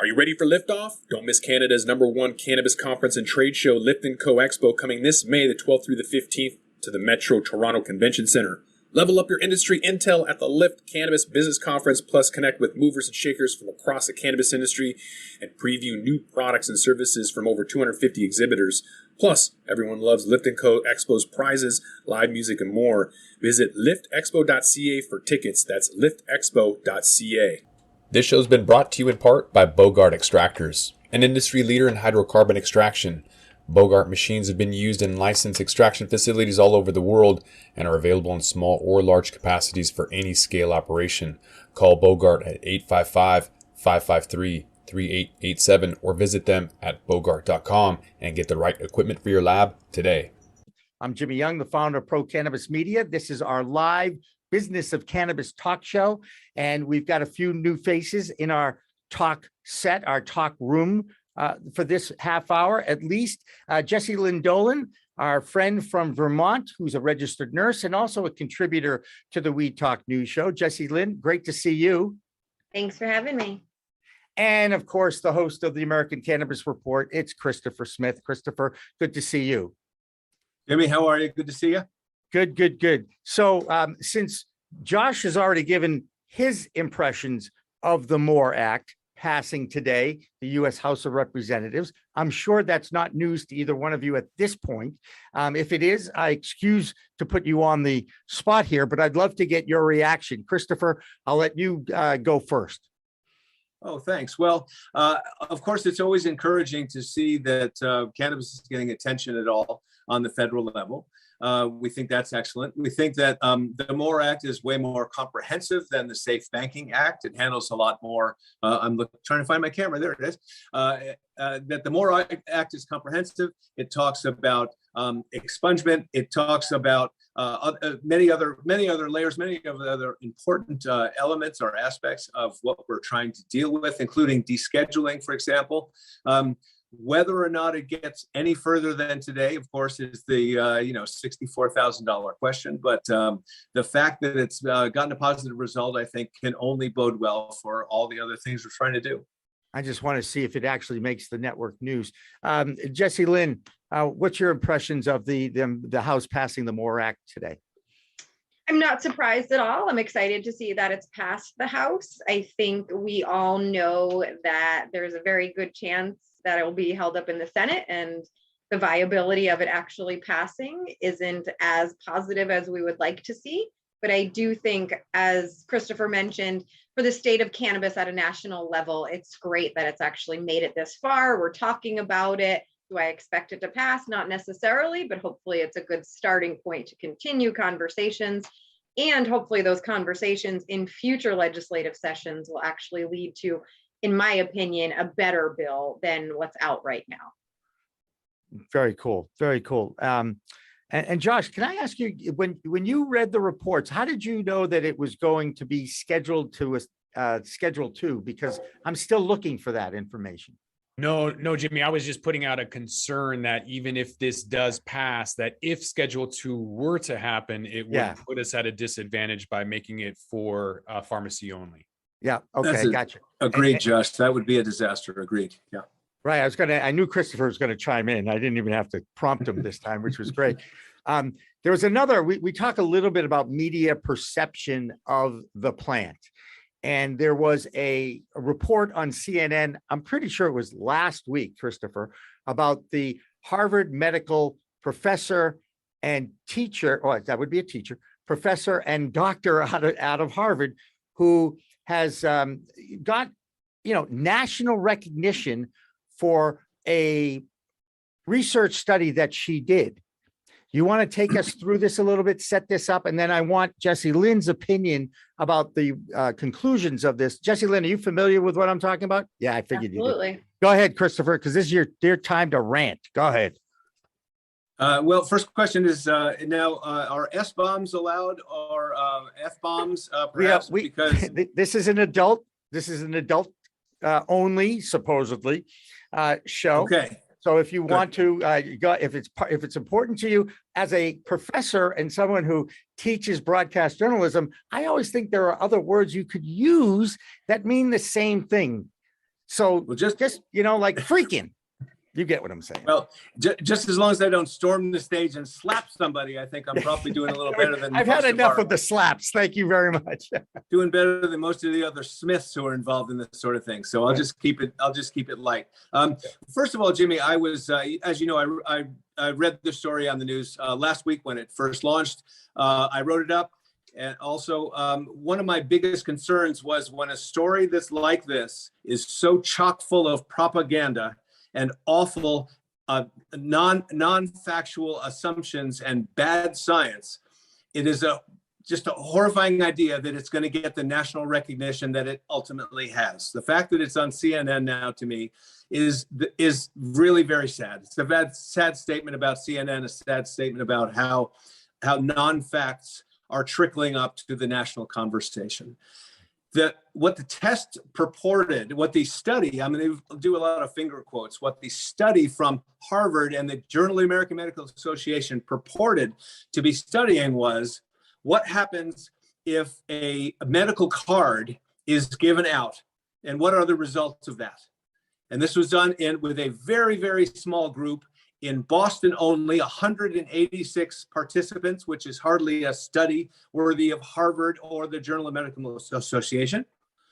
Are you ready for liftoff? Don't miss Canada's #1 cannabis conference and trade show, Lift & Co Expo, coming this May the 12th through the 15th to the Metro Toronto Convention Centre. Level up your industry intel at the Lift Cannabis Business Conference, plus connect with movers and shakers from across the cannabis industry and preview new products and services from over 250 exhibitors. Plus, everyone loves Lift & Co Expo's prizes, live music, and more. Visit liftexpo.ca for tickets. That's liftexpo.ca. This show's been brought to you in part by Bogart Extractors, an industry leader in hydrocarbon extraction. Bogart machines have been used in licensed extraction facilities all over the world and are available in small or large capacities for any scale operation. Call Bogart at 855-553-3887 or visit them at bogart.com and get the right equipment for your lab today. I'm Jimmy Young, the founder of Pro Cannabis Media. This is our live Business of Cannabis talk show, and we've got a few new faces in our talk set, our talk room for this half hour at least. Jessilyn Dolan, our friend from Vermont, who's a registered nurse and also a contributor to the We Talk News show. Jessilyn, great to see you. Thanks for having me. And of course, the host of the American Cannabis Report, it's Christopher Smith. Christopher, good to see you. Jimmy, how are you? Good to see you. Good. So since Josh has already given his impressions of the MORE Act passing today, the U.S. House of Representatives, I'm sure that's not news to either one of you at this point. If it is, I excuse to put you on the spot here, but I'd love to get your reaction. Christopher, I'll let you go first. Oh, thanks. Well, of course, it's always encouraging to see that cannabis is getting attention at all on the federal level. We think that's excellent. We think that the MORE Act is way more comprehensive than the Safe Banking Act. It handles a lot more. I'm trying to find my camera. There it is. That the MORE Act is comprehensive. It talks about expungement. It talks about many other layers, many of the other important elements or aspects of what we're trying to deal with, including descheduling, for example. Whether or not it gets any further than today, of course, is the $64,000 question. But the fact that it's gotten a positive result, I think, can only bode well for all the other things we're trying to do. I just want to see if it actually makes the network news. Jessilyn, what's your impressions of the House passing the MORE Act today? I'm not surprised at all. I'm excited to see that it's passed the House. I think we all know that there's a very good chance that it will be held up in the Senate, and the viability of it actually passing isn't as positive as we would like to see. But I do think, as Christopher mentioned, for the state of cannabis at a national level, it's great that it's actually made it this far. We're talking about it. Do I expect it to pass? Not necessarily, but hopefully it's a good starting point to continue conversations. And hopefully those conversations in future legislative sessions will actually lead to, in my opinion, a better bill than what's out right now. Very cool. And Josh, can I ask you, when you read the reports, how did you know that it was going to be scheduled to Schedule 2? Because I'm still looking for that information. No, Jimmy, I was just putting out a concern that even if this does pass, that if Schedule 2 were to happen, it would put us at a disadvantage by making it for pharmacy only. Yeah. Okay. Gotcha. Agreed, Josh. That would be a disaster. Agreed. Yeah. Right. I knew Christopher was going to chime in. I didn't even have to prompt him this time, which was great. There was another, we talk a little bit about media perception of the plant. And there was a report on CNN, I'm pretty sure it was last week, Christopher, about the Harvard medical professor and teacher, or that would be a teacher, professor and doctor out of Harvard, who has got, national recognition for a research study that she did. You want to take us through this a little bit, set this up, and then I want Jessilyn's opinion about the conclusions of this. Jessilyn, are you familiar with what I'm talking about? Yeah, I figured Absolutely. You did. Go ahead, Christopher, because this is your time to rant. Go ahead. Well, first question is now, are S-bombs allowed or F-bombs perhaps? Because this is an adult only, supposedly, show. Okay. So if you want to, if it's important to you as a professor and someone who teaches broadcast journalism, I always think there are other words you could use that mean the same thing. So Well, just like freaking. You get what I'm saying. Well, just as long as I don't storm the stage and slap somebody, I think I'm probably doing a little better than I've had enough of the slaps. Thank you very much. Doing better than most of the other Smiths who are involved in this sort of thing. So I'll just keep it light. First of all, Jimmy, I was, as you know, I read the story on the news last week when it first launched. I wrote it up. And also, one of my biggest concerns was when a story that's like this is so chock full of propaganda and awful non-factual assumptions and bad science, it is just a horrifying idea that it's going to get the national recognition that it ultimately has. The fact that it's on CNN now, to me, is really very sad. It's a sad statement about CNN, a sad statement about how non-facts are trickling up to the national conversation. What the test purported, what the study, I'm going to do a lot of finger quotes, what the study from Harvard and the Journal of the American Medical Association purported to be studying was what happens if a medical card is given out and what are the results of that. And this was done with a very, very small group in Boston only, 186 participants, which is hardly a study worthy of Harvard or the Journal of Medical Association.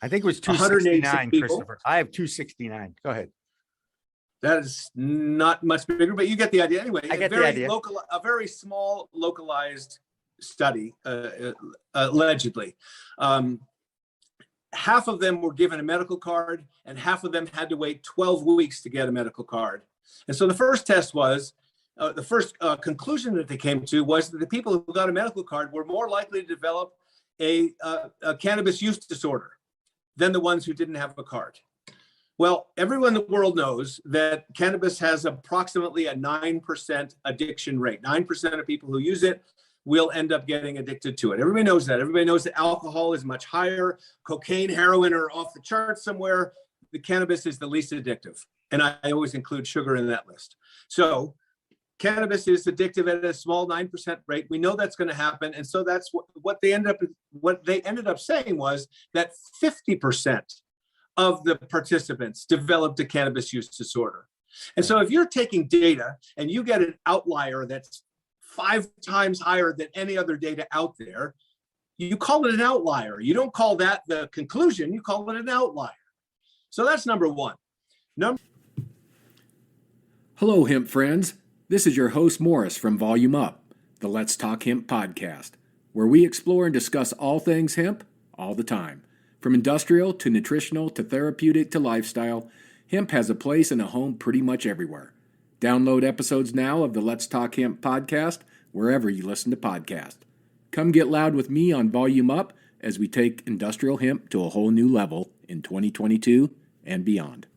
I think it was 269, Christopher. I have 269. Go ahead. That is not much bigger, but you get the idea. Anyway, I get the idea. A very small, localized study, allegedly. Half of them were given a medical card, and half of them had to wait 12 weeks to get a medical card. And so the first test was, the first conclusion that they came to was that the people who got a medical card were more likely to develop a cannabis use disorder than the ones who didn't have a card. Well, everyone in the world knows that cannabis has approximately a 9% addiction rate. 9% of people who use it will end up getting addicted to it. Everybody knows that. Everybody knows that alcohol is much higher. Cocaine, heroin are off the charts somewhere. The cannabis is the least addictive. And I always include sugar in that list. So cannabis is addictive at a small 9% rate. We know that's going to happen. And so that's what they ended up saying was that 50% of the participants developed a cannabis use disorder. And so if you're taking data and you get an outlier that's 5 times higher than any other data out there, you call it an outlier. You don't call that the conclusion, you call it an outlier. So that's number one. Hello, hemp friends. This is your host, Morris, from Volume Up, the Let's Talk Hemp podcast, where we explore and discuss all things hemp all the time. From industrial to nutritional to therapeutic to lifestyle, hemp has a place and a home pretty much everywhere. Download episodes now of the Let's Talk Hemp podcast wherever you listen to podcasts. Come get loud with me on Volume Up as we take industrial hemp to a whole new level in 2022 and beyond.